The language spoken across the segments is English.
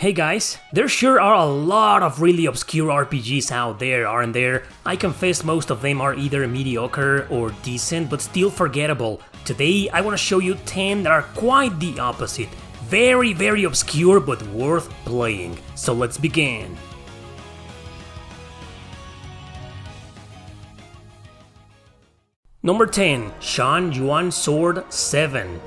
Hey guys, there sure are a lot of really obscure RPGs out there, aren't there? I confess most of them are either mediocre or decent, but still forgettable. Today I want to show you 10 that are quite the opposite. Very obscure but worth playing. So let's begin. Number 10. Shan Yuan Sword 7.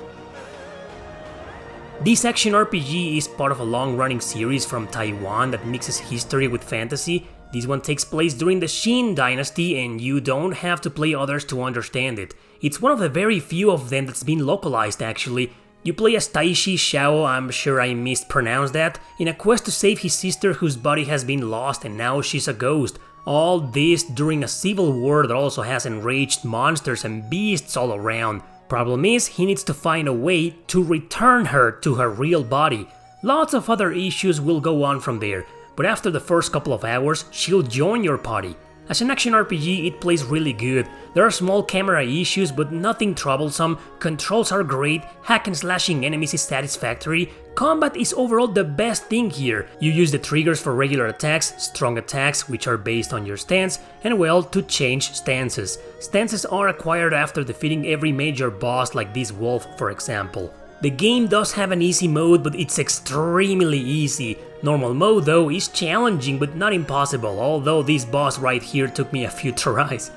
This action RPG is part of a long-running series from Taiwan that mixes history with fantasy. This one takes place during the Shan dynasty and you don't have to play others to understand it. It's one of the very few of them that's been localized actually. You play as Taishi Xiao, I'm sure I mispronounced that, in a quest to save his sister whose body has been lost and now she's a ghost. All this during a civil war that also has enraged monsters and beasts all around. Problem is, he needs to find a way to return her to her real body. Lots of other issues will go on from there, but after the first couple of hours, she'll join your party. As an action RPG, it plays really good. There are small camera issues, but nothing troublesome, controls are great, hack and slashing enemies is satisfactory, combat is overall the best thing here. You use the triggers for regular attacks, strong attacks, which are based on your stance, and well, to change stances. Stances are acquired after defeating every major boss like this wolf, for example. The game does have an easy mode, but it's extremely easy. Normal mode though is challenging but not impossible, although this boss right here took me a few tries.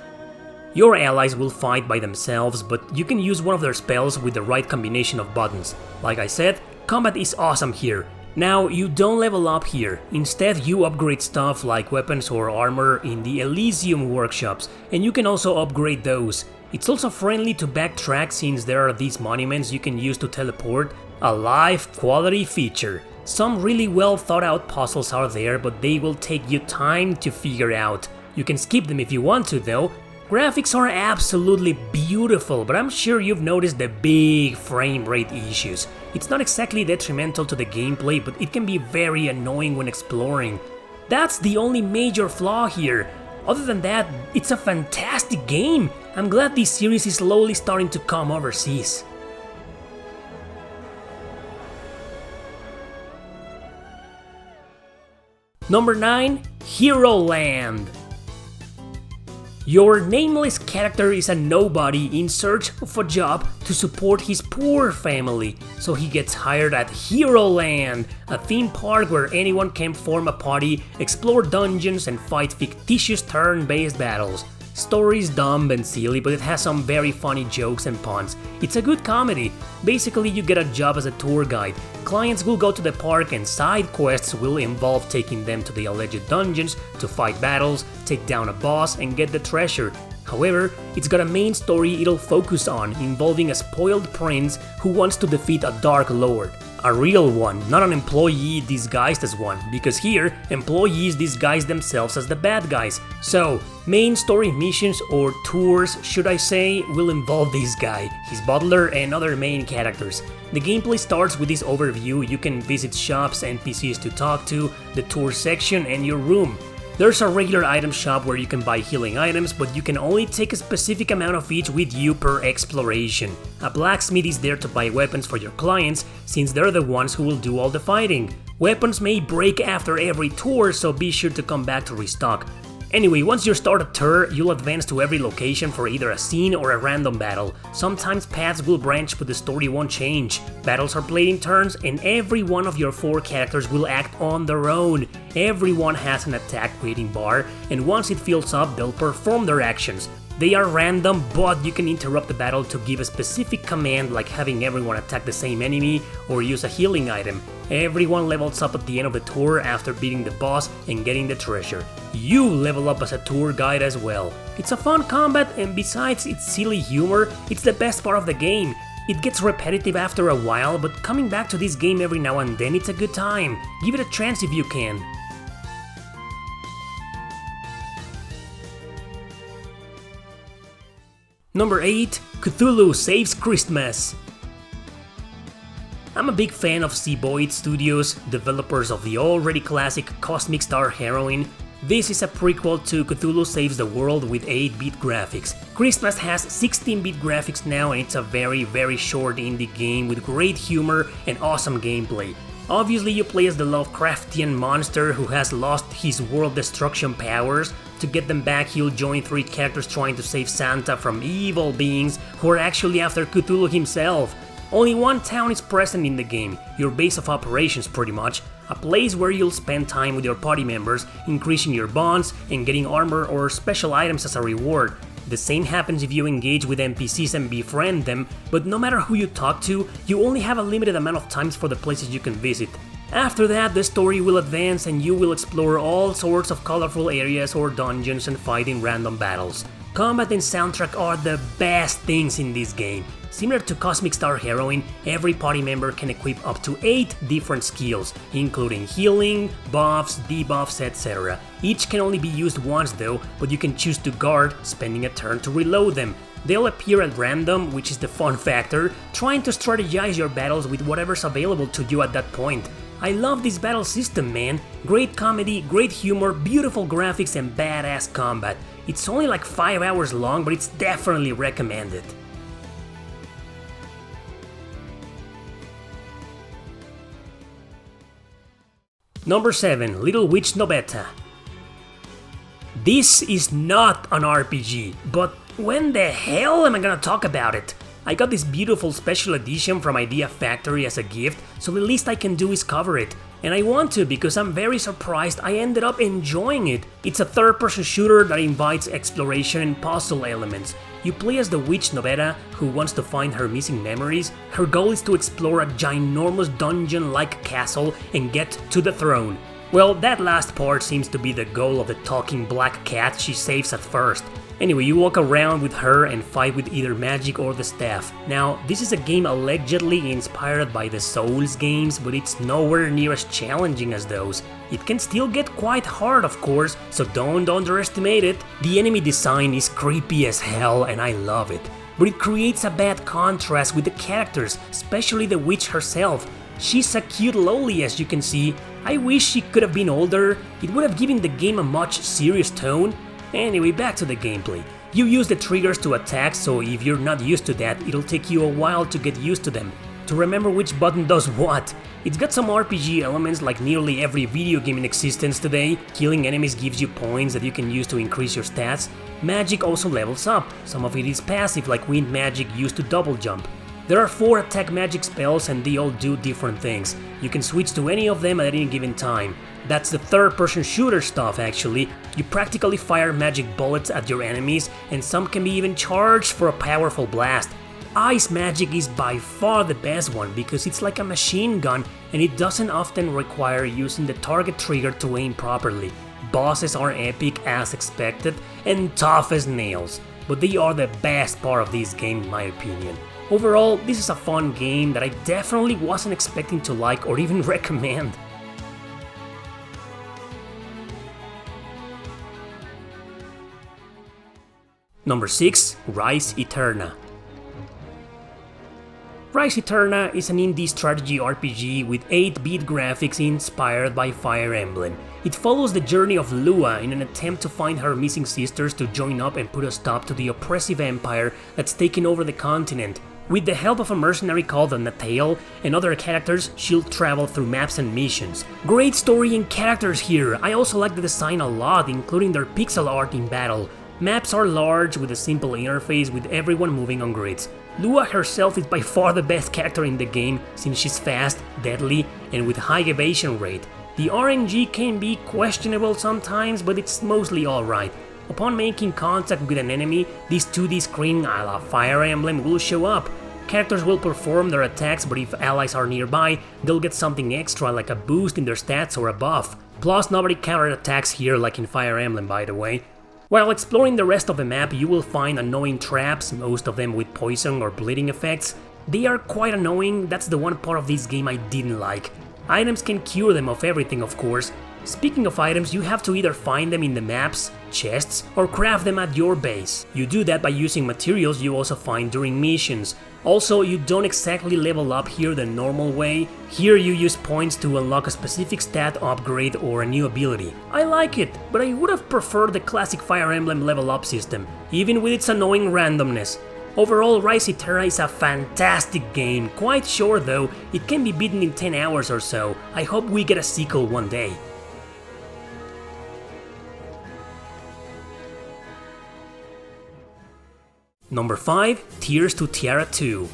Your allies will fight by themselves, but you can use one of their spells with the right combination of buttons. Like I said, combat is awesome here. Now, you don't level up here, instead you upgrade stuff like weapons or armor in the Elysium workshops, and you can also upgrade those. It's also friendly to backtrack since there are these monuments you can use to teleport, a live quality feature. Some really well thought out puzzles are there, but they will take you time to figure out. You can skip them if you want to though. Graphics are absolutely beautiful, but I'm sure you've noticed the big frame rate issues. It's not exactly detrimental to the gameplay, but it can be very annoying when exploring. That's the only major flaw here. Other than that, it's a fantastic game. I'm glad this series is slowly starting to come overseas. Number 9. Heroland. Your nameless character is a nobody in search of a job to support his poor family, so he gets hired at Heroland, a theme park where anyone can form a party, explore dungeons and fight fictitious turn-based battles. Story is dumb and silly, but it has some very funny jokes and puns. It's a good comedy. Basically, you get a job as a tour guide. Clients will go to the park and side quests will involve taking them to the alleged dungeons to fight battles, take down a boss and get the treasure. However, it's got a main story it'll focus on, involving a spoiled prince who wants to defeat a dark lord. A real one, not an employee disguised as one, because here, employees disguise themselves as the bad guys. So, main story missions, or tours should I say, will involve this guy, his butler and other main characters. The gameplay starts with this overview. You can visit shops, NPCs to talk to, the tour section and your room. There's a regular item shop where you can buy healing items, but you can only take a specific amount of each with you per exploration. A blacksmith is there to buy weapons for your clients, since they're the ones who will do all the fighting. Weapons may break after every tour, so be sure to come back to restock. Anyway, once you start a tour, you'll advance to every location for either a scene or a random battle. Sometimes paths will branch, but the story won't change. Battles are played in turns, and every one of your 4 characters will act on their own. Everyone has an attack rating bar, and once it fills up, they'll perform their actions. They are random, but you can interrupt the battle to give a specific command, like having everyone attack the same enemy or use a healing item. Everyone levels up at the end of the tour after beating the boss and getting the treasure. You level up as a tour guide as well. It's a fun combat, and besides its silly humor, it's the best part of the game. It gets repetitive after a while, but coming back to this game every now and then, it's a good time. Give it a chance if you can. Number 8. Cthulhu Saves Christmas. I'm a big fan of Seaboyd Studios, developers of the already classic Cosmic Star Heroine. This is a prequel to Cthulhu Saves the World with 8-bit graphics. Christmas has 16-bit graphics now, and it's a very short indie game with great humor and awesome gameplay. Obviously you play as the Lovecraftian monster who has lost his world destruction powers. To get them back, you'll join 3 characters trying to save Santa from evil beings who are actually after Cthulhu himself. Only one town is present in the game, your base of operations pretty much, a place where you'll spend time with your party members, increasing your bonds and getting armor or special items as a reward. The same happens if you engage with NPCs and befriend them, but no matter who you talk to, you only have a limited amount of times for the places you can visit. After that, the story will advance and you will explore all sorts of colorful areas or dungeons and fight in random battles. Combat and soundtrack are the best things in this game. Similar to Cosmic Star Heroine, every party member can equip up to 8 different skills, including healing, buffs, debuffs, etc. Each can only be used once though, but you can choose to guard, spending a turn to reload them. They'll appear at random, which is the fun factor, trying to strategize your battles with whatever's available to you at that point. I love this battle system, man. Great comedy, great humor, beautiful graphics and badass combat. It's only like 5 hours long, but it's definitely recommended. Number 7. Little Witch Nobeta. This is not an RPG, but when the hell am I gonna talk about it? I got this beautiful special edition from Idea Factory as a gift, so the least I can do is cover it. And I want to because I'm very surprised I ended up enjoying it. It's a third-person shooter that invites exploration and puzzle elements. You play as the witch Nobeta, who wants to find her missing memories. Her goal is to explore a ginormous dungeon-like castle and get to the throne. Well, that last part seems to be the goal of the talking black cat she saves at first. Anyway, you walk around with her and fight with either magic or the staff. Now, this is a game allegedly inspired by the Souls games, but it's nowhere near as challenging as those. It can still get quite hard, of course, so don't underestimate it. The enemy design is creepy as hell and I love it. But it creates a bad contrast with the characters, especially the witch herself. She's a cute loli, as you can see. I wish she could have been older. It would have given the game a much serious tone. Anyway, back to the gameplay. You use the triggers to attack, so if you're not used to that, it'll take you a while to get used to them, to remember which button does what. It's got some RPG elements like nearly every video game in existence today. Killing enemies gives you points that you can use to increase your stats. Magic also levels up. Some of it is passive, like wind magic used to double jump. There are 4 attack magic spells and they all do different things. You can switch to any of them at any given time. That's the third-person shooter stuff actually. You practically fire magic bullets at your enemies and some can be even charged for a powerful blast. Ice magic is by far the best one because it's like a machine gun and it doesn't often require using the target trigger to aim properly. Bosses are epic as expected and tough as nails, but they are the best part of this game in my opinion. Overall, this is a fun game that I definitely wasn't expecting to like or even recommend. Number 6. Ricey Terra. Ricey Terra is an indie strategy RPG with 8-bit graphics inspired by Fire Emblem. It follows the journey of Lua in an attempt to find her missing sisters to join up and put a stop to the oppressive empire that's taken over the continent. With the help of a mercenary called Natale and other characters, she'll travel through maps and missions. Great story and characters here. I also like the design a lot, including their pixel art in battle. Maps are large with a simple interface with everyone moving on grids. Lua herself is by far the best character in the game since she's fast, deadly, and with high evasion rate. The RNG can be questionable sometimes, but it's mostly alright. Upon making contact with an enemy, this 2D screen a la Fire Emblem will show up. Characters will perform their attacks, but if allies are nearby, they'll get something extra like a boost in their stats or a buff. Plus, nobody counterattacks here like in Fire Emblem, by the way. While exploring the rest of the map, you will find annoying traps, most of them with poison or bleeding effects. They are quite annoying, that's the one part of this game I didn't like. Items can cure them of everything, of course. Speaking of items, you have to either find them in the maps, chests, or craft them at your base. You do that by using materials you also find during missions. Also, you don't exactly level up here the normal way. Here you use points to unlock a specific stat upgrade or a new ability. I like it, but I would have preferred the classic Fire Emblem level up system, even with its annoying randomness. Overall, Ricey Terra is a fantastic game, quite short though, it can be beaten in 10 hours or so. I hope we get a sequel one day. Number 5. Tears to Tiara 2.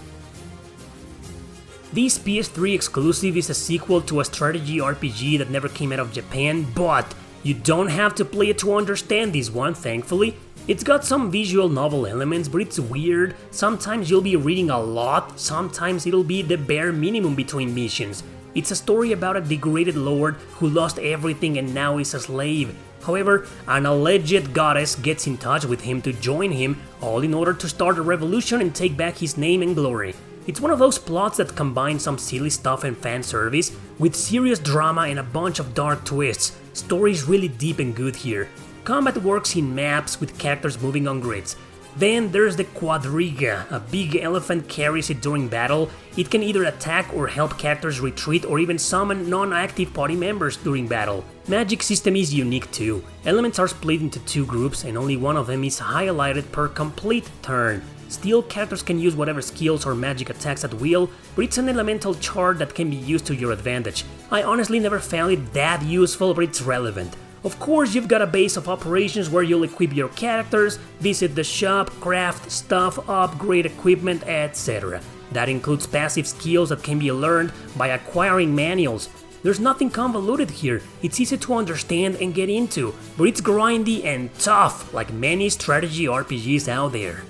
This PS3 exclusive is a sequel to a strategy RPG that never came out of Japan, but you don't have to play it to understand this one, thankfully. It's got some visual novel elements, but it's weird. Sometimes you'll be reading a lot, sometimes it'll be the bare minimum between missions. It's a story about a degraded lord who lost everything and now is a slave. However, an alleged goddess gets in touch with him to join him, all in order to start a revolution and take back his name and glory. It's one of those plots that combine some silly stuff and fan service with serious drama and a bunch of dark twists. Story's really deep and good here. Combat works in maps with characters moving on grids. Then there's the quadriga, a big elephant carries it during battle. It can either attack or help characters retreat or even summon non-active party members during battle. Magic system is unique too. Elements are split into 2 groups and only one of them is highlighted per complete turn. Still, characters can use whatever skills or magic attacks at will, but it's an elemental chart that can be used to your advantage. I honestly never found it that useful, but it's relevant. Of course, you've got a base of operations where you'll equip your characters, visit the shop, craft stuff, upgrade equipment, etc. That includes passive skills that can be learned by acquiring manuals. There's nothing convoluted here, it's easy to understand and get into, but it's grindy and tough, like many strategy RPGs out there.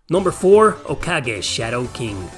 Number 4. Okage Shadow King.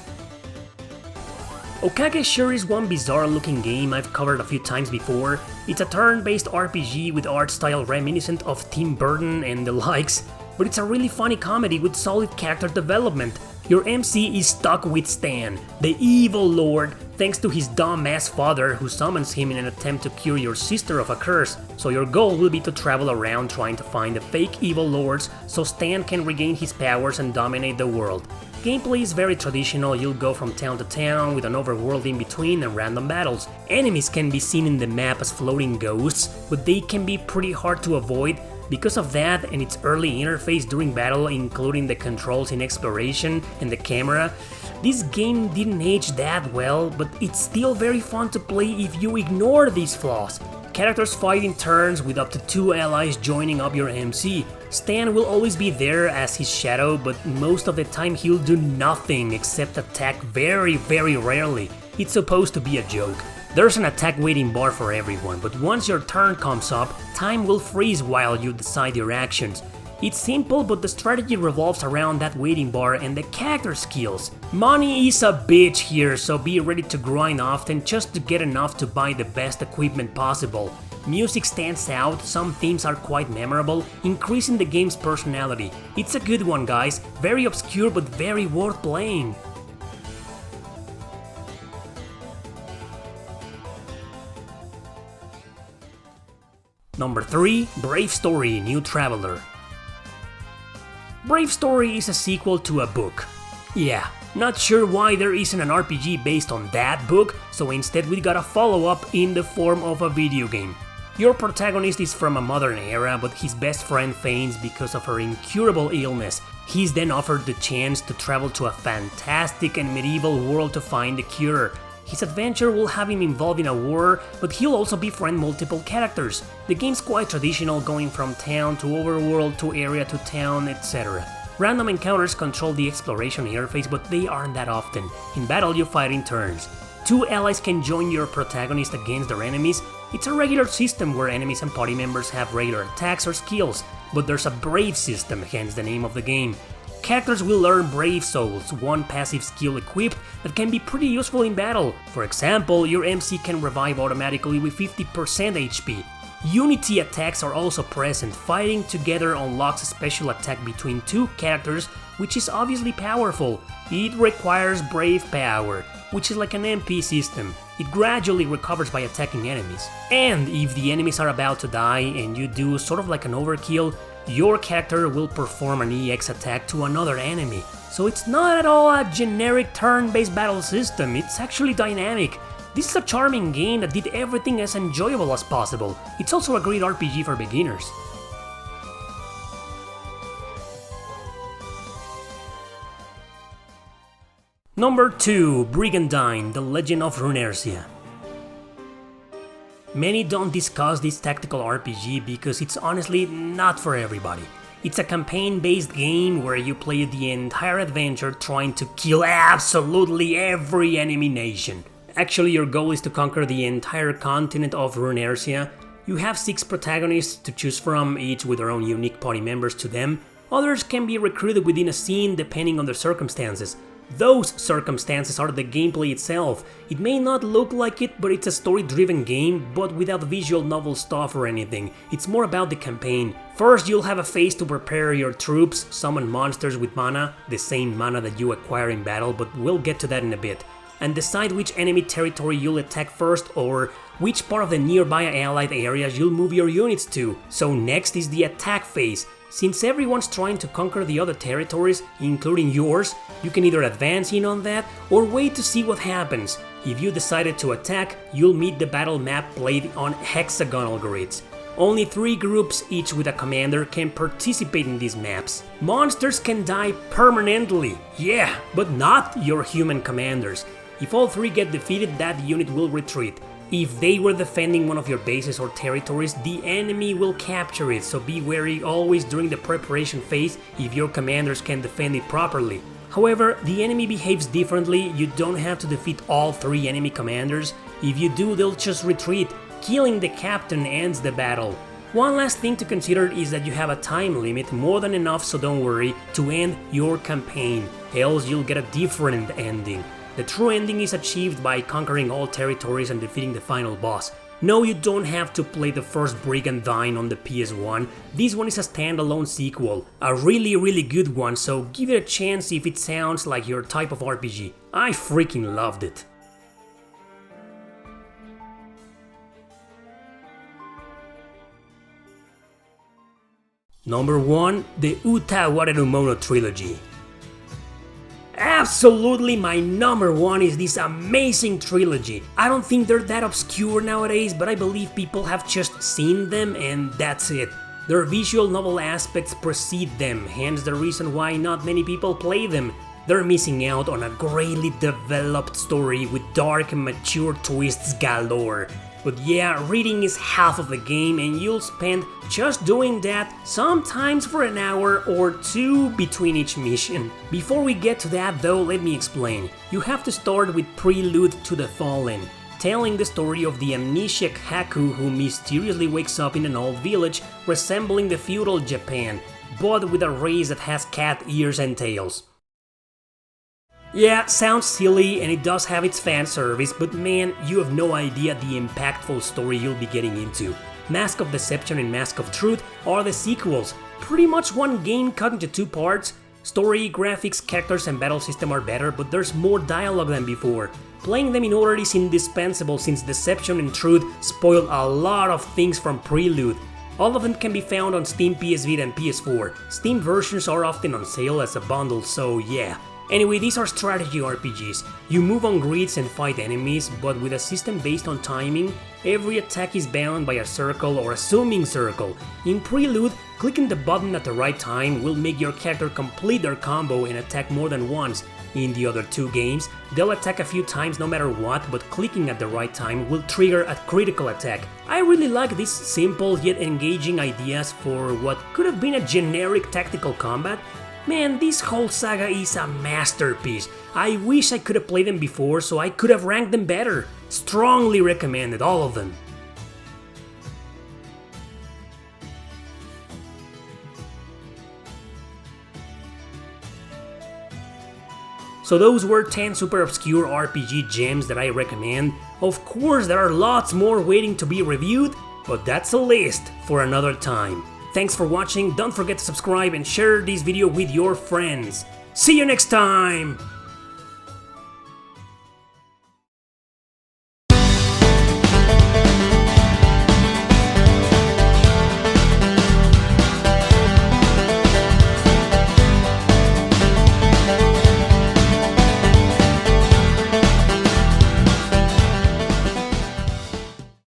Okage sure is one bizarre looking game I've covered a few times before. It's a turn-based RPG with art style reminiscent of Tim Burton and the likes, but it's a really funny comedy with solid character development. Your MC is stuck with Stan, the evil lord, thanks to his dumb-ass father who summons him in an attempt to cure your sister of a curse. So your goal will be to travel around trying to find the fake evil lords so Stan can regain his powers and dominate the world. Gameplay is very traditional, you'll go from town to town with an overworld in between and random battles. Enemies can be seen in the map as floating ghosts, but they can be pretty hard to avoid. Because of that and its early interface during battle, including the controls in exploration and the camera, this game didn't age that well, but it's still very fun to play if you ignore these flaws. Characters fight in turns with up to 2 allies joining up your MC. Stan will always be there as his shadow, but most of the time he'll do nothing except attack very rarely. It's supposed to be a joke. There's an attack waiting bar for everyone, but once your turn comes up, time will freeze while you decide your actions. It's simple, but the strategy revolves around that waiting bar and the character skills. Money is a bitch here, so be ready to grind often just to get enough to buy the best equipment possible. Music stands out, some themes are quite memorable, increasing the game's personality. It's a good one, guys, very obscure but very worth playing. Number 3. Brave Story New Traveler. Brave Story is a sequel to a book. Yeah, not sure why there isn't an RPG based on that book, so instead we got a follow-up in the form of a video game. Your protagonist is from a modern era, but his best friend faints because of her incurable illness. He's then offered the chance to travel to a fantastic and medieval world to find the cure. His adventure will have him involved in a war, but he'll also befriend multiple characters. The game's quite traditional, going from town to overworld to area to town, etc. Random encounters control the exploration interface, but they aren't that often. In battle you fight in turns. 2 allies can join your protagonist against their enemies. It's a regular system where enemies and party members have regular attacks or skills, but there's a brave system, hence the name of the game. Characters will learn Brave Souls, one passive skill equipped that can be pretty useful in battle. For example, your MC can revive automatically with 50% HP. Unity attacks are also present. Fighting together unlocks a special attack between 2 characters, which is obviously powerful. It requires Brave Power, which is like an MP system. It gradually recovers by attacking enemies. And if the enemies are about to die and you do sort of like an overkill, your character will perform an EX attack to another enemy. So it's not at all a generic turn-based battle system, it's actually dynamic. This is a charming game that did everything as enjoyable as possible. It's also a great RPG for beginners. Number 2. Brigandine, The Legend of RuneScape. Many don't discuss this tactical RPG because it's honestly not for everybody. It's a campaign-based game where you play the entire adventure trying to kill absolutely every enemy nation. Actually, your goal is to conquer the entire continent of RuneScape. You have 6 protagonists to choose from, each with their own unique party members to them. Others can be recruited within a scene depending on the circumstances. Those circumstances are the gameplay itself. It may not look like it, but it's a story-driven game, but without visual novel stuff or anything. It's more about the campaign. First, you'll have a phase to prepare your troops, summon monsters with mana, the same mana that you acquire in battle, but we'll get to that in a bit, and decide which enemy territory you'll attack first or which part of the nearby allied areas you'll move your units to. So next is the attack phase. Since everyone's trying to conquer the other territories, including yours, you can either advance in on that or wait to see what happens. If you decided to attack, you'll meet the battle map played on hexagonal grids. Only 3 groups, each with a commander, can participate in these maps. Monsters can die permanently, yeah, but not your human commanders. If all 3 get defeated, that unit will retreat. If they were defending one of your bases or territories, the enemy will capture it, so be wary always during the preparation phase if your commanders can defend it properly. However, the enemy behaves differently. You don't have to defeat all 3 enemy commanders. If you do, they'll just retreat. Killing the captain ends the battle. One last thing to consider is that you have a time limit, more than enough, so don't worry, to end your campaign, else you'll get a different ending. The true ending is achieved by conquering all territories and defeating the final boss. No, you don't have to play the first Brigandine on the PS1, this one is a standalone sequel, a really good one, so give it a chance if it sounds like your type of RPG. I freaking loved it. Number 1. The Uta Warerumono Trilogy. Absolutely, my number 1 is this Amazing Trilogy. I don't think they're that obscure nowadays, but I believe people have just seen them and that's it. Their visual novel aspects precede them, hence the reason why not many people play them. They're missing out on a greatly developed story with dark and mature twists galore. But yeah, reading is half of the game and you'll spend just doing that, sometimes for an hour or 2 between each mission. Before we get to that though, let me explain. You have to start with Prelude to the Fallen, telling the story of the amnesiac Haku who mysteriously wakes up in an old village resembling the feudal Japan, but with a race that has cat ears and tails. Yeah, sounds silly and it does have its fan service, but man, you have no idea the impactful story you'll be getting into. Mask of Deception and Mask of Truth are the sequels, pretty much one game cut into 2 parts. Story, graphics, characters and battle system are better, but there's more dialogue than before. Playing them in order is indispensable since Deception and Truth spoil a lot of things from Prelude. All of them can be found on Steam, PS Vita and PS4. Steam versions are often on sale as a bundle, so yeah. Anyway, these are strategy RPGs. You move on grids and fight enemies, but with a system based on timing, every attack is bound by a circle or assuming circle. In Prelude, clicking the button at the right time will make your character complete their combo and attack more than once. In the other 2 games, they'll attack a few times no matter what, but clicking at the right time will trigger a critical attack. I really like these simple yet engaging ideas for what could have been a generic tactical combat. Man, this whole saga is a masterpiece. I wish I could have played them before so I could have ranked them better. Strongly recommended, all of them. So those were 10 super obscure RPG gems that I recommend. Of course there are lots more waiting to be reviewed, but that's a list for another time. Thanks for watching, don't forget to subscribe and share this video with your friends. See you next time!